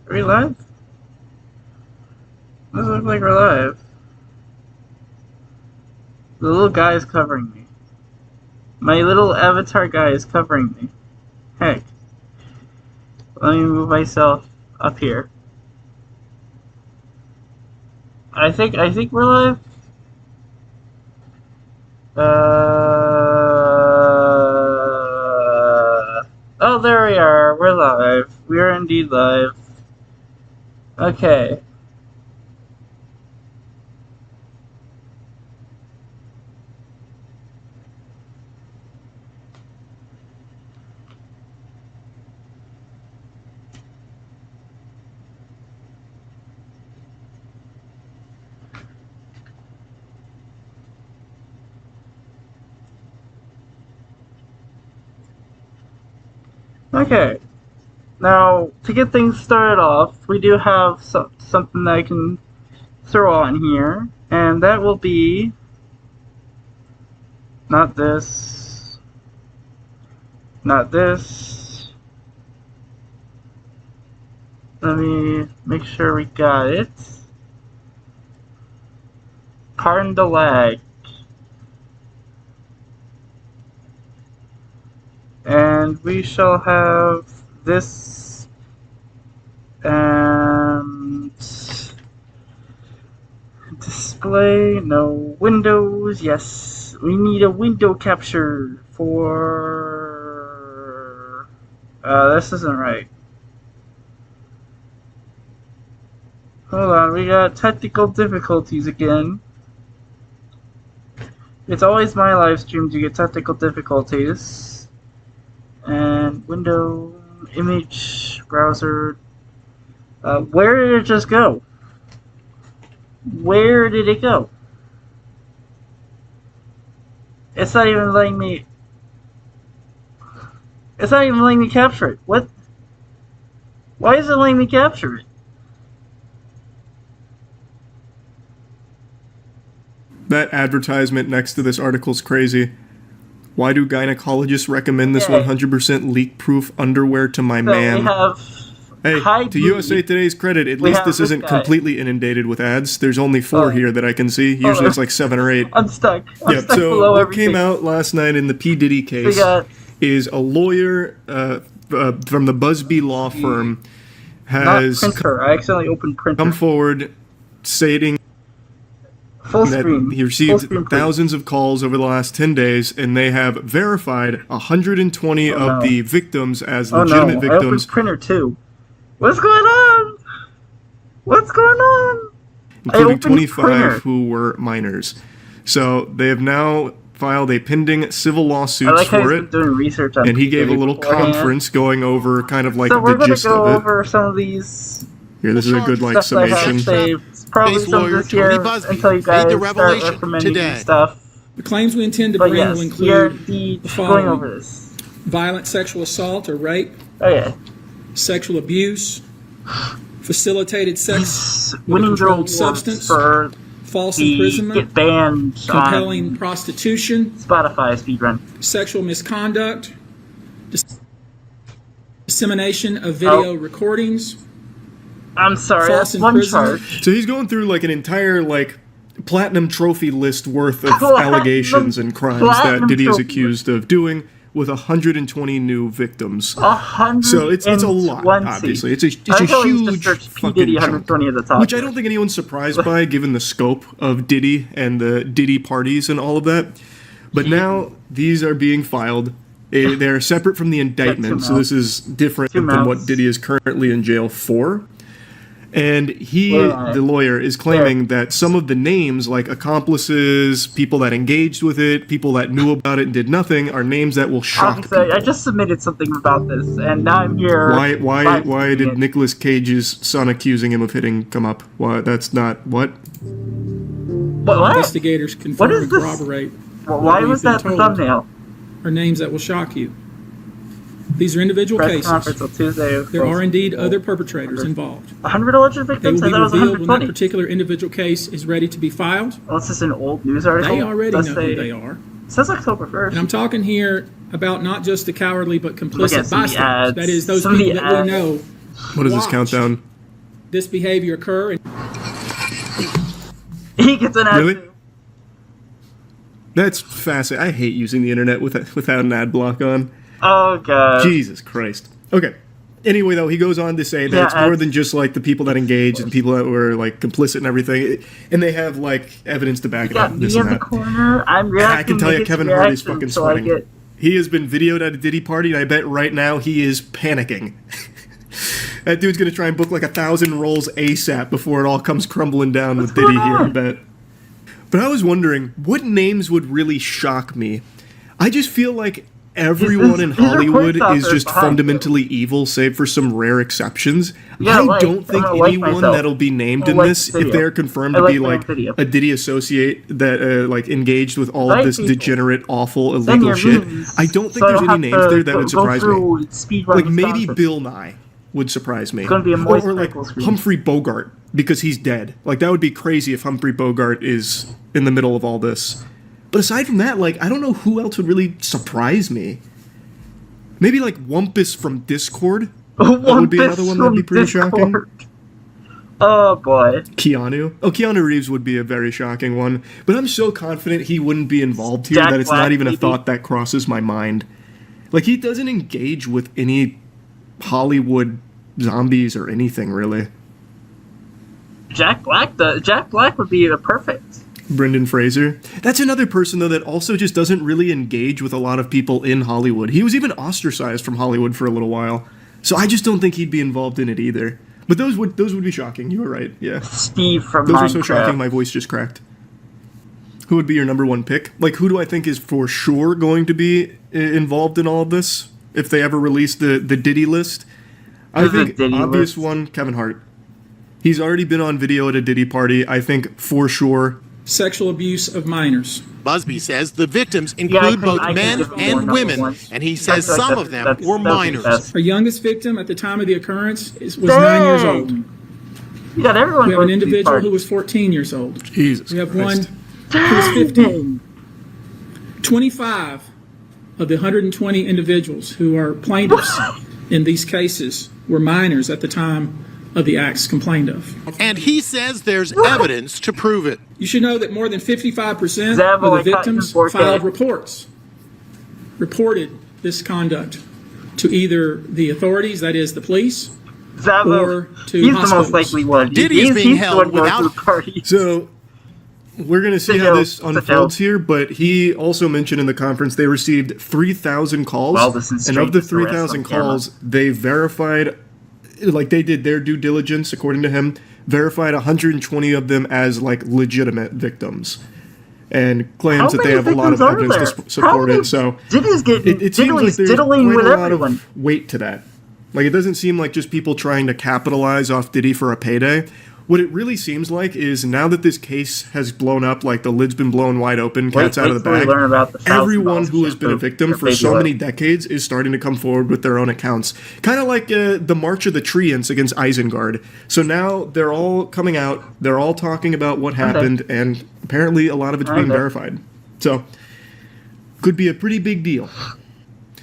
Are we live? Doesn't look like we're live. The little guy is covering me. My little avatar guy is covering me. Heck. Let me move myself up here. I think we're live. Oh, there we are. We're live. We are indeed live. Okay. Okay. Now, to get things started off, we do have something that I can throw on here, and that will be not this, not this. Let me make sure we got it. Pardon the lag. And we shall have this and display, no windows, yes, we need a window capture for, this isn't right. Hold on, we got technical difficulties again. It's always my live stream to get technical difficulties. And window, image, browser. Where did it just go? Where did it go? It's not even letting me. It's not even letting me capture it. What? Why is it letting me capture it? That advertisement next to this article is crazy. Why do gynecologists recommend this 100% leak-proof underwear to my man? We have hey, to USA Today's credit, at least this isn't completely inundated with ads. There's only 4 here that I can see. Usually it's like 7 or 8. I'm stuck. I'm stuck so below what everything. came out last night in the P. Diddy case is a lawyer from the Busby law firm has Not printer. I accidentally opened printer. come forward stating that he received thousands of calls over the last 10 days, and they have verified 120 of the victims as legitimate victims. I opened printer too. What's going on? What's going on? Including 25 who were minors. So they have now filed a pending civil lawsuit for it. Doing research on and he gave a little conference going over kind of like the gist of it. So we're going to go over some of these. Here, this is a good like summation. Probably some of this here until you guys start recommending stuff. The claims we intend to bring will include the going over this. Violent sexual assault or rape. Okay. Sexual abuse. Facilitated sex with a controlled substance. For false imprisonment. Get banned. Compelling prostitution. Spotify speedrun. Sexual misconduct. Dissemination of video recordings. I'm sorry, that's one charge. So he's going through like an entire like platinum trophy list worth of allegations and crimes that Diddy is accused of doing with 120 new victims. So it's a lot, obviously. It's a huge fucking chunk, which I don't think anyone's surprised by given the scope of Diddy and the Diddy parties and all of that. But now these are being filed. They're separate from the indictment, so this is different than what Diddy is currently in jail for. And he, the lawyer, is claiming that some of the names, like accomplices, people that engaged with it, people that knew about it and did nothing, are names that will shock people. I just submitted something about this, and now I'm here. Why did Nicolas Cage's son accusing him of hitting come up? Why? That's not what? What? Investigators confirm and corroborate. Why was that the thumbnail? Are names that will shock you. These are individual cases. There are indeed other perpetrators involved. 100 alleged victims? They will be revealed when that particular individual case is ready to be filed. Well, this is an old news article. They already know who they are. It says October 1st. And I'm talking here about not just the cowardly but complicit bystanders. That is, those people that we know. What is this countdown? this behavior occur. And he gets an ad. Really? That's fascinating. I hate using the internet without an ad block on. Oh, God. Jesus Christ. Okay. Anyway, though, he goes on to say that it's more than just, like, the people that engaged and people that were, like, complicit and everything. And they have, like, evidence to back it up. Me in the corner. I'm reacting. I can tell you Kevin Hart is fucking sweating. He has been videoed at a Diddy party, and I bet right now he is panicking. That dude's going to try and book, like, 1,000 rolls ASAP before it all comes crumbling down with Diddy here, I bet. But I was wondering, what names would really shock me? I just feel like everyone in Hollywood is just fundamentally evil, save for some rare exceptions. I don't think anyone that'll be named in this, if they're confirmed to be like a Diddy associate that like engaged with all of this degenerate, awful, illegal shit, I don't think there's any names there that would surprise me. Like maybe Bill Nye would surprise me, or like Humphrey Bogart because he's dead. Like that would be crazy if Humphrey Bogart is in the middle of all this. But aside from that, like, I don't know who else would really surprise me. Maybe, like, Wumpus from Discord. That would be another one that would be pretty shocking. Oh, boy. Keanu. Oh, Keanu Reeves would be a very shocking one. But I'm so confident he wouldn't be involved here that it's not even a thought that crosses my mind. Like, he doesn't engage with any Hollywood zombies or anything, really. Jack Black would be a perfect. Brendan Fraser. That's another person, though, that also just doesn't really engage with a lot of people in Hollywood. He was even ostracized from Hollywood for a little while. So I just don't think he'd be involved in it either. But those would be shocking. You were right, yeah. Steve from Those Minecraft. are so shocking, my voice just cracked. Who would be your number one pick? Like, who do I think is for sure going to be involved in all of this? If they ever release the Diddy list? I think obvious one, Kevin Hart. He's already been on video at a Diddy party. I think for sure... sexual abuse of minors. Busby says the victims include both men and women, and he says some of them were minors. Our youngest victim at the time of the occurrence was 9 years old. You got everyone. We have an individual who was 14 years old. Jesus We have Christ. one who was 15. 25 of the 120 individuals who are plaintiffs in these cases were minors at the time of the acts complained of. And he says there's evidence to prove it. You should know that more than 55% of the victims filed reports, reported this conduct to either the authorities, that is the police, or to he's hospitals. The most likely one. Diddy is being held without... So, we're going to see how this unfolds here, but he also mentioned in the conference they received 3,000 calls, and of the 3,000 calls, they verified... like they did their due diligence, according to him, verified 120 of them as like legitimate victims, and claims that they have a lot of evidence to support it. So it seems like there's quite a lot of weight to that. Like it doesn't seem like just people trying to capitalize off Diddy for a payday. What it really seems like is now that this case has blown up, like the lid's been blown wide open, cat's out of the bag, everyone who has been a victim for so many decades is starting to come forward with their own accounts. Kind of like the March of the Treants against Isengard. So now they're all coming out, they're all talking about what happened, and apparently a lot of it's being verified. So, could be a pretty big deal.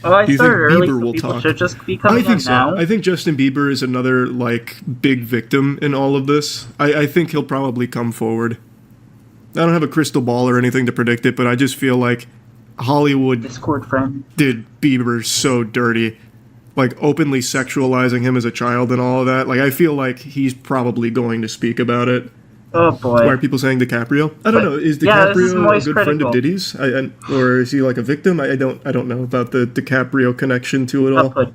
Oh, Do you think Bieber will talk? Should just be coming I think so. now. I think Justin Bieber is another like big victim in all of this. I think he'll probably come forward. I don't have a crystal ball or anything to predict it, but I just feel like Hollywood Discord friend did Bieber so dirty, like openly sexualizing him as a child and all of that. Like I feel like he's probably going to speak about it. Oh boy! Why are people saying DiCaprio? I don't know. Is DiCaprio a good friend of Diddy's, or is he like a victim? I don't know about the DiCaprio connection to it all.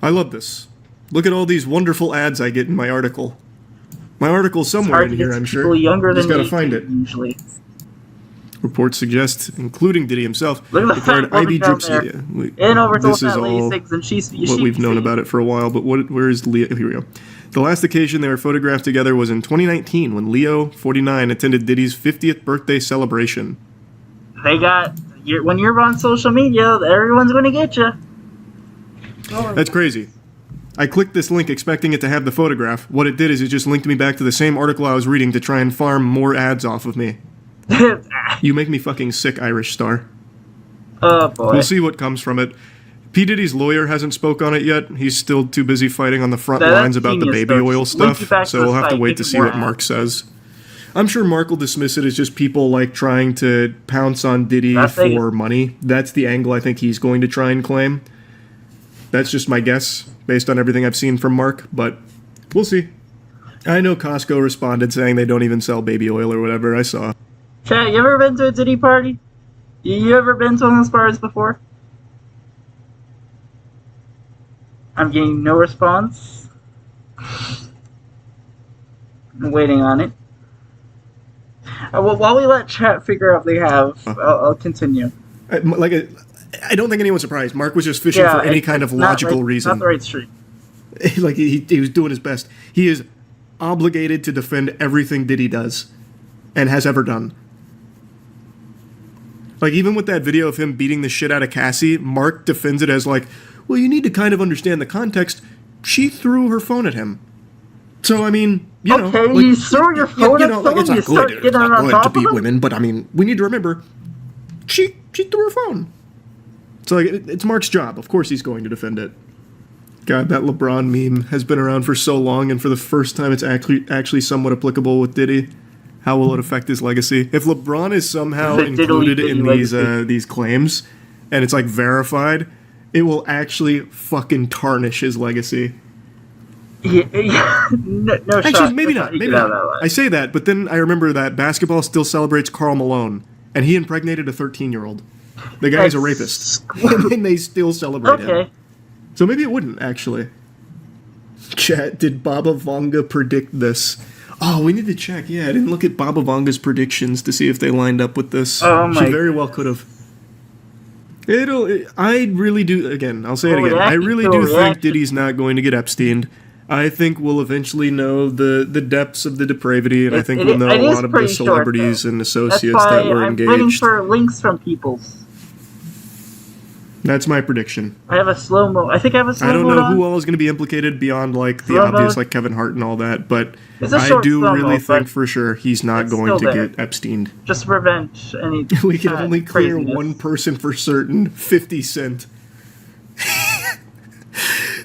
I love this. Look at all these wonderful ads I get in my article. My article's somewhere in here, I'm sure. Just gotta find it. Usually. Reports suggest, including Diddy himself, Look at the fat woman down there. This is all what we've known about it for a while. But where is Leo? Here we go. The last occasion they were photographed together was in 2019 when Leo, 49, attended Diddy's 50th birthday celebration. When you're on social media, everyone's going to get you. That's crazy. I clicked this link expecting it to have the photograph. What it did is it just linked me back to the same article I was reading to try and farm more ads off of me. You make me fucking sick, Irish Star. Oh boy. We'll see what comes from it. P. Diddy's lawyer hasn't spoke on it yet. He's still too busy fighting on the front lines about the baby oil stuff, so we'll have to wait to see what Mark says. I'm sure Mark will dismiss it as just people like trying to pounce on Diddy for money. That's the angle I think he's going to try and claim. That's just my guess, based on everything I've seen from Mark, but we'll see. I know Costco responded saying they don't even sell baby oil or whatever. I saw. Chat, you ever been to a Diddy party? You ever been to one of those parties before? I'm getting no response. I'm waiting on it. Well, while we let chat figure out if they have, I'll continue. I don't think anyone's surprised. Mark was just fishing for any kind of logical reason. Not the right street. Like, he was doing his best. He is obligated to defend everything Diddy does and has ever done. Like, even with that video of him beating the shit out of Cassie, Mark defends it as like, well, you need to kind of understand the context. She threw her phone at him. So, I mean, you know. Okay, like, you threw your phone at someone, it's not good. It's not good to beat women, but I mean, we need to remember, she threw her phone. So, like, it's Mark's job. Of course he's going to defend it. God, that LeBron meme has been around for so long, and for the first time it's actually somewhat applicable with Diddy. How will it affect his legacy? If LeBron is somehow included in these claims, and it's, like, verified, it will actually fucking tarnish his legacy. Yeah. No actually, shot. maybe not. Maybe not. I say that, but then I remember that basketball still celebrates Karl Malone, and he impregnated a 13-year-old. The guy's a rapist, and they still celebrate him. So maybe it wouldn't, actually. Chat, did Baba Vanga predict this? Oh, we need to check. Yeah, I didn't look at Baba Vanga's predictions to see if they lined up with this. She very well could have. I really do, again, I'll say it again. I really do think Diddy's not going to get Epsteined. I think we'll eventually know the depths of the depravity, and I think we'll know a lot of the celebrities and associates that were engaged. I'm waiting for links from people. That's my prediction. I have a slow-mo. I think I have a slow-mo. I don't know who all is going to be implicated beyond, like, the obvious, like Kevin Hart and all that, but I do really think for sure he's not going to get Epsteined. Just to prevent any we can only clear one person for certain, 50 Cent.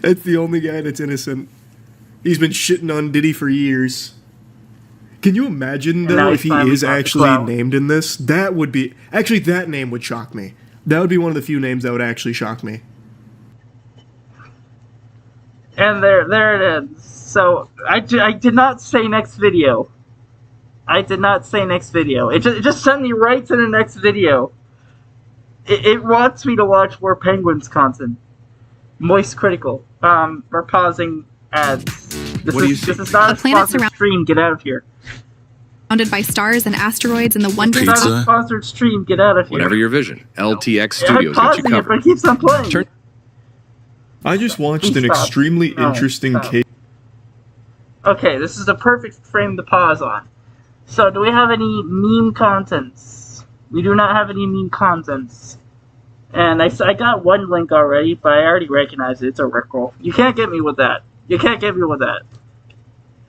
That's the only guy that's innocent. He's been shitting on Diddy for years. Can you imagine, though, if he is actually named in this? That would be... Actually, that name would shock me. That would be one of the few names that would actually shock me. And there it is. So, I did not say next video. I did not say next video. It just sent me right to the next video. It wants me to watch more Penguins content. Moist Critical. We're pausing ads. This is not a sponsored stream. Get out of here. Surrounded by stars and asteroids and the wonders. It's not a sponsored stream. Get out of here. Whatever your vision, LTX Studios got you covered. But it keeps on playing. I just watched an extremely interesting case. Okay, this is the perfect frame to pause on. So, do we have any meme contents? We do not have any meme contents. And I got one link already, but I already recognize it. It's a Rickroll. You can't get me with that. You can't get me with that.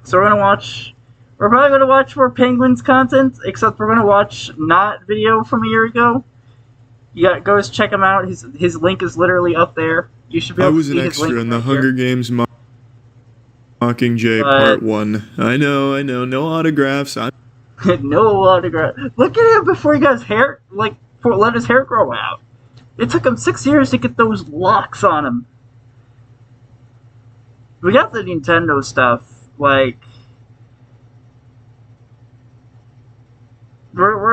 So we're probably gonna watch more Penguins content, except we're gonna watch not video from a year ago. Go check him out. His link is literally up there. You should be able to see his link. I was an extra in the Hunger Games Mockingjay Part 1. I know, no autographs. No autograph. Look at him before he got his hair, let his hair grow out. It took him 6 years to get those locks on him. We got the Nintendo stuff, we're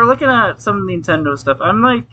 looking at some Nintendo stuff. I'm like,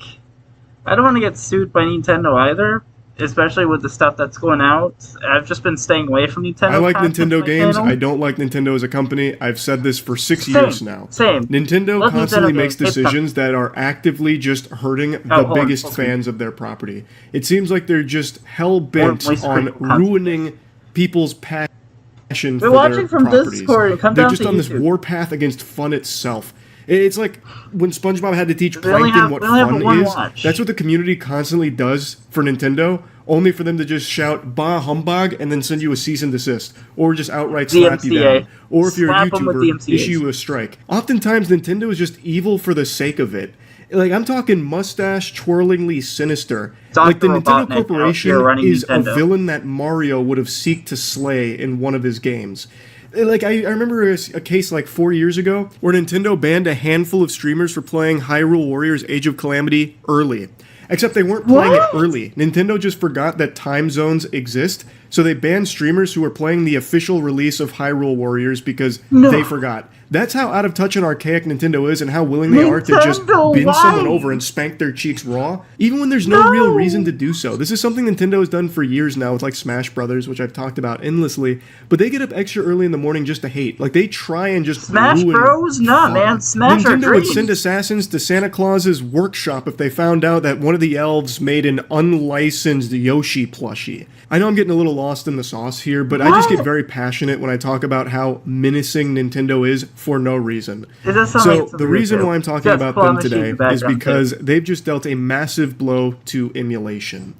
I don't want to get sued by Nintendo either, especially with the stuff that's going out. I've just been staying away from Nintendo. I like Nintendo games. I don't like Nintendo as a company. I've said this for 6 years now. Same. Nintendo constantly makes decisions that are actively just hurting the biggest fans of their property. It seems like they're just hell-bent on ruining people's passion for their properties. Discord, they're just on this warpath against fun itself. It's like when SpongeBob had to teach Plankton what fun is. That's what the community constantly does for Nintendo, only for them to just shout "bah humbug" and then send you a cease and desist, or just outright slap you down, or if you're a YouTuber, issue you a strike. Oftentimes, Nintendo is just evil for the sake of it. Like, I'm talking mustache twirlingly sinister. Like, the Nintendo Corporation is a villain that Mario would have seeked to slay in one of his games. Like, I remember a case like 4 years ago where Nintendo banned a handful of streamers for playing Hyrule Warriors Age of Calamity early. Except they weren't playing it early. Nintendo just forgot that time zones exist, so they banned streamers who were playing the official release of Hyrule Warriors because they forgot. That's how out of touch and archaic Nintendo is and how willing they are to just bend someone over and spank their cheeks raw, even when there's no real reason to do so. This is something Nintendo has done for years now with like Smash Brothers, which I've talked about endlessly, but they get up extra early in the morning just to hate. Like, they try and just Smash ruin Bros? No, man. Smash Nintendo would send assassins to Santa Claus's workshop if they found out that one of the elves made an unlicensed Yoshi plushie. I know I'm getting a little lost in the sauce here, but I just get very passionate when I talk about how menacing Nintendo is for no reason. So the reason why I'm talking about them today is because they've just dealt a massive blow to emulation.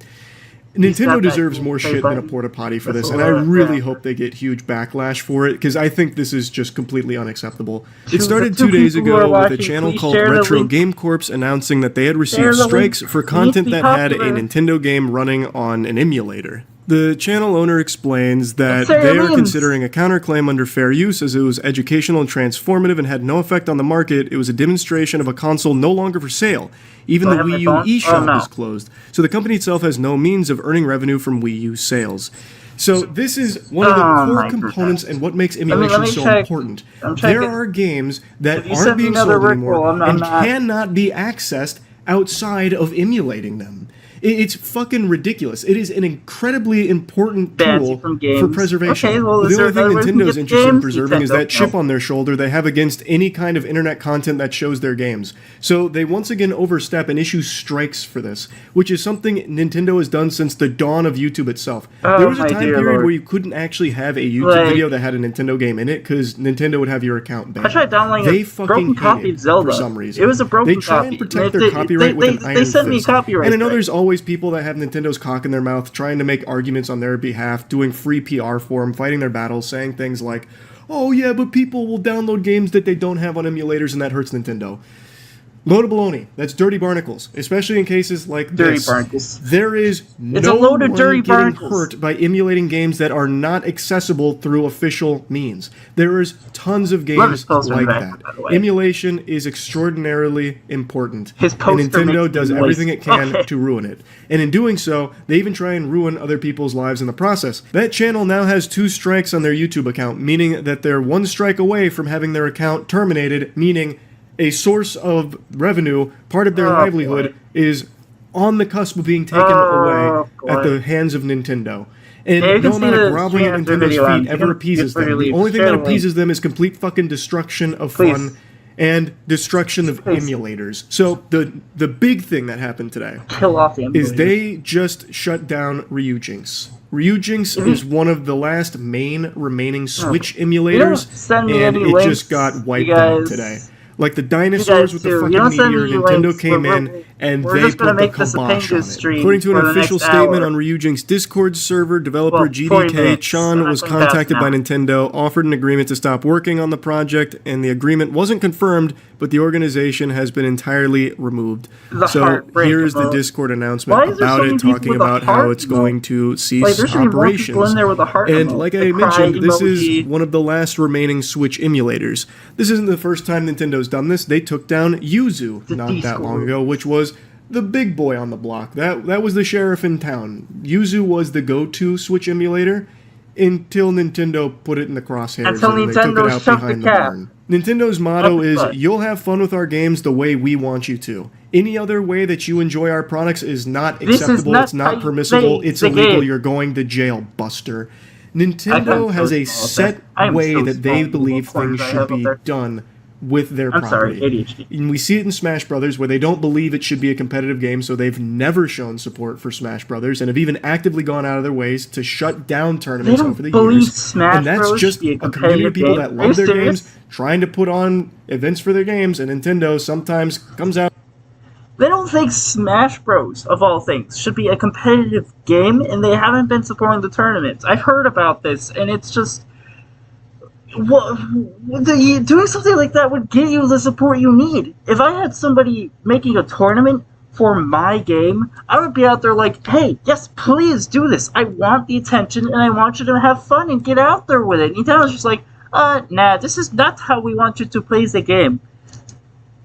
Nintendo deserves more shit than a porta potty for this, and I really hope they get huge backlash for it, because I think this is just completely unacceptable. It started 2 days ago with a channel called Retro Game Corps announcing that they had received strikes for content that had a Nintendo game running on an emulator. The channel owner explains that they are considering a counterclaim under fair use as it was educational and transformative and had no effect on the market. It was a demonstration of a console no longer for sale. Even the Wii U eShop is closed, so the company itself has no means of earning revenue from Wii U sales. So this is one of the core components and what makes emulation so important. There are games that aren't being sold anymore and cannot be accessed outside of emulating them. It's fucking ridiculous. It is an incredibly important tool for preservation. The only thing Nintendo's interested in preserving is that chip on their shoulder they have against any kind of internet content that shows their games. So they once again overstep and issue strikes for this, which is something Nintendo has done since the dawn of YouTube itself. There was a time period where you couldn't actually have a YouTube video that had a Nintendo game in it because Nintendo would have your account banned. I tried downloading they fucking hate it for some reason. It was a broken copy. They try and protect their copyright with an iron fist. They sent me copyright. And I know there's always people that have Nintendo's cock in their mouth trying to make arguments on their behalf, doing free PR for them, fighting their battles, saying things like, oh yeah, but people will download games that they don't have on emulators and that hurts Nintendo. Load of baloney. That's dirty barnacles, especially in cases like this. Barnacles. There is no one getting hurt by emulating games that are not accessible through official means. There is tons of games like that. Emulation is extraordinarily important, and Nintendo does everything it can to ruin it. And in doing so, they even try and ruin other people's lives in the process. That channel now has 2 strikes on their YouTube account, meaning that they're 1 strike away from having their account terminated, meaning a source of revenue, part of their livelihood, is on the cusp of being taken away at the hands of Nintendo. And no amount of groveling at Nintendo's feet ever appeases them. The only thing that appeases them is complete fucking destruction of fun and destruction of emulators. So the big thing that happened today is they just shut down Ryujinx. Ryujinx is one of the last main remaining Switch emulators, and it just got wiped out today. Like the dinosaurs with the fucking meteor, Nintendo came in and they put the kibosh on it. According to an official statement on Ryujinx's Discord server, developer GDK Chan was contacted by Nintendo, offered an agreement to stop working on the project, and the agreement wasn't confirmed, but the organization has been entirely removed. So here's the Discord announcement about it, talking about how it's going to cease operations. And like I mentioned, this is one of the last remaining Switch emulators. This isn't the first time Nintendo's done this. They took down Yuzu not that long ago, which was the big boy on the block. That was the sheriff in town. Yuzu was the go-to Switch emulator until Nintendo put it in the crosshairs and they took it out behind the barn. Nintendo's motto is, you'll have fun with our games the way we want you to. Any other way that you enjoy our products is not acceptable, it's not permissible, it's illegal, you're going to jail, Buster. Nintendo has a set way that they believe things should be done with their property. ADHD. And we see it in Smash Brothers, where they don't believe it should be a competitive game, so they've never shown support for Smash Brothers, and have even actively gone out of their ways to shut down tournaments over the years. And that's just a community of people that love their games, trying to put on events for their games, and Nintendo sometimes comes out. They don't think Smash Bros, of all things, should be a competitive game, and they haven't been supporting the tournaments. I've heard about this, and it's just... doing something like that would get you the support you need. If I had somebody making a tournament for my game, I would be out there like, hey, yes, please do this. I want the attention, and I want you to have fun and get out there with it. Nintendo's just like, nah, this is not how we want you to play the game.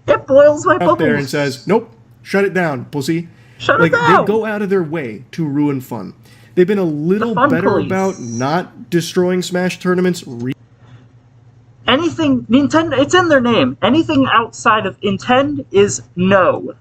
It boils my bubbles. Out there and says, nope, shut it down, pussy. Shut it down. They go out of their way to ruin fun. They've been a little better about not destroying Smash tournaments. Anything Nintendo, it's in their name. Anything outside of Nintendo is no.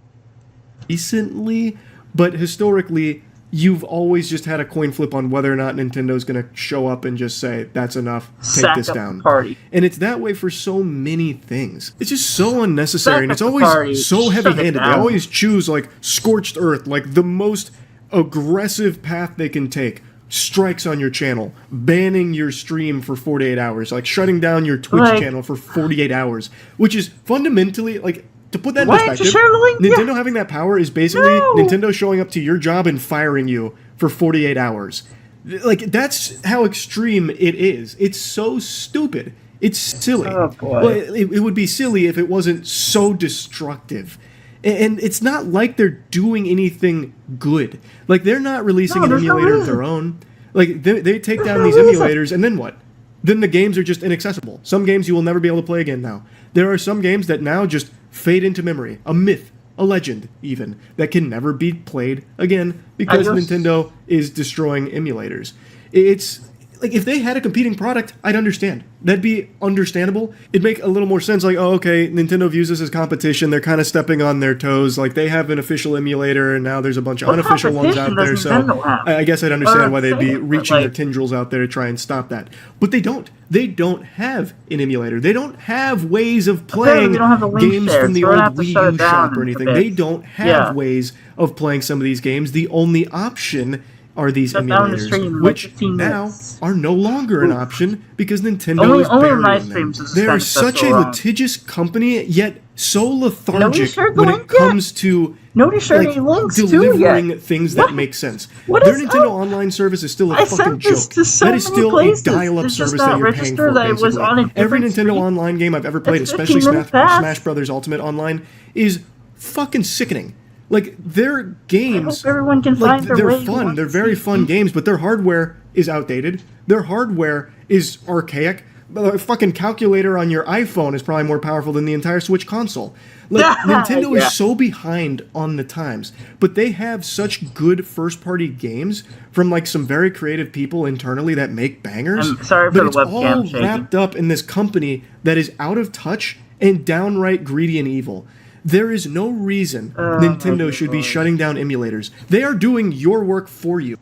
Recently, but historically, you've always just had a coin flip on whether or not Nintendo's going to show up and just say, that's enough, take this down. Party. And it's that way for so many things. It's just so unnecessary, and it's always so heavy-handed. They always choose, like, scorched earth, like the most aggressive path they can take. Strikes on your channel, banning your stream for 48 hours, like shutting down your Twitch channel for 48 hours, which is fundamentally, like, to put that in perspective, Nintendo having that power is basically Nintendo showing up to your job and firing you for 48 hours. Like, that's how extreme it is. It's so stupid. It's silly. Oh, boy. Well, it would be silly if it wasn't so destructive. And it's not like they're doing anything good. Like, they're not releasing an emulator of their own. Like, they take down these emulators, and then what? Then the games are just inaccessible. Some games you will never be able to play again now. There are some games that now just fade into memory. A myth, a legend, even, that can never be played again because Nintendo is destroying emulators. It's... like, if they had a competing product, I'd understand. That'd be understandable. It'd make a little more sense, like, oh, okay, Nintendo views this as competition. They're kind of stepping on their toes. Like, they have an official emulator, and now there's a bunch of unofficial ones out there. So I guess I'd understand why they'd be reaching their tendrils out there to try and stop that. But they don't. They don't have an emulator. They don't have ways of playing games from the old Wii U shop or anything. They don't have ways of playing some of these games. The only option are these emulators, which now are no longer an option because Nintendo is burying them. They're such a litigious company, yet so lethargic when it comes to delivering things that make sense. Their Nintendo Online service is still a fucking joke. That is still a dial-up service that you're paying for, basically. Every Nintendo Online game I've ever played, especially Smash Brothers Ultimate Online, is fucking sickening. Like, their games, everyone can find their they're fun. They're very fun games, but their hardware is outdated. Their hardware is archaic. The fucking calculator on your iPhone is probably more powerful than the entire Switch console. Like, Nintendo is so behind on the times, but they have such good first-party games from, like, some very creative people internally that make bangers. I'm sorry for the webcam shaking. But it's all wrapped up in this company that is out of touch and downright greedy and evil. There is no reason Nintendo should be shutting down emulators. They are doing your work for you.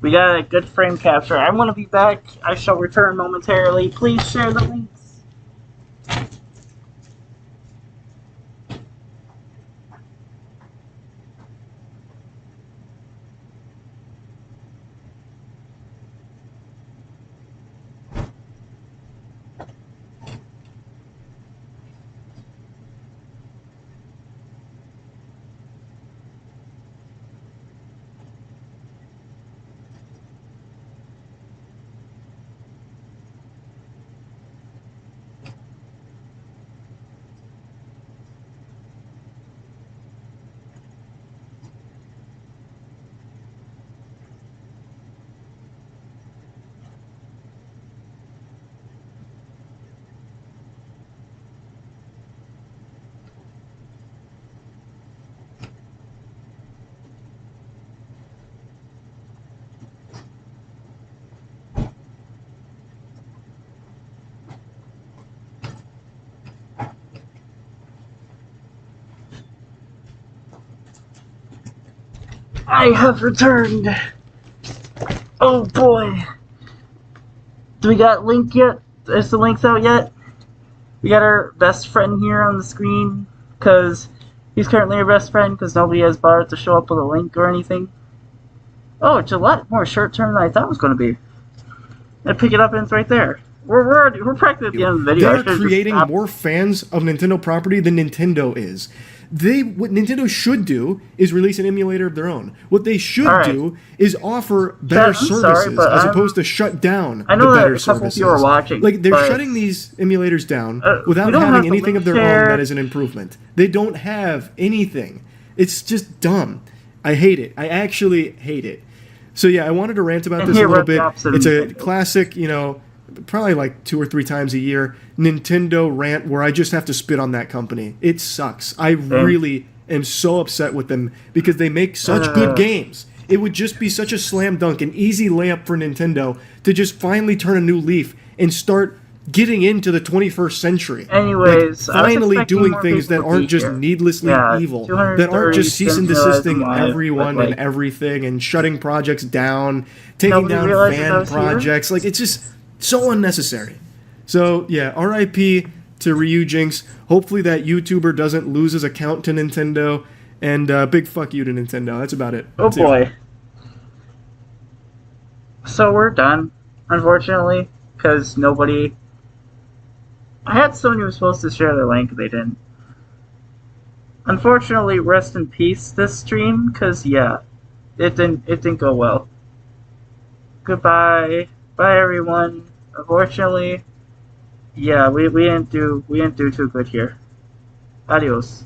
We got a good frame capture. I'm going to be back. I shall return momentarily. Please share the links. I have returned. Oh boy. Do we got link yet? Is the links out yet? We got our best friend here on the screen because he's currently our best friend because nobody has bothered to show up with a link or anything. Oh, it's a lot more short term than I thought it was going to be. I pick it up and it's right there. We're practically at the end of the video. They're creating more fans of Nintendo property than Nintendo is. What Nintendo should do is release an emulator of their own. What they should do is offer better services as opposed to shut down the better services. You are watching, like they're shutting these emulators down without having anything of their own that is an improvement. They don't have anything. It's just dumb. I hate it. I actually hate it. So yeah, I wanted to rant about this a little bit. It's a classic, probably like 2 or 3 times a year Nintendo rant where I just have to spit on that company. It sucks. I really am so upset with them because they make such good games. It would just be such a slam dunk, an easy layup for Nintendo to just finally turn a new leaf and start getting into the 21st century. Anyways, finally doing things that aren't just needlessly evil, that aren't just cease and desisting everyone and everything and shutting projects down, taking down fan projects. Like, it's just so unnecessary. So yeah, RIP to Ryu Jinx. Hopefully that YouTuber doesn't lose his account to Nintendo, and big fuck you to Nintendo. That's about it. Oh boy. So we're done, unfortunately, because nobody... I had someone who was supposed to share their link, they didn't. Unfortunately, rest in peace this stream, because yeah, it didn't go well. Goodbye. Bye everyone. Unfortunately, yeah, we didn't do too good here. Adios.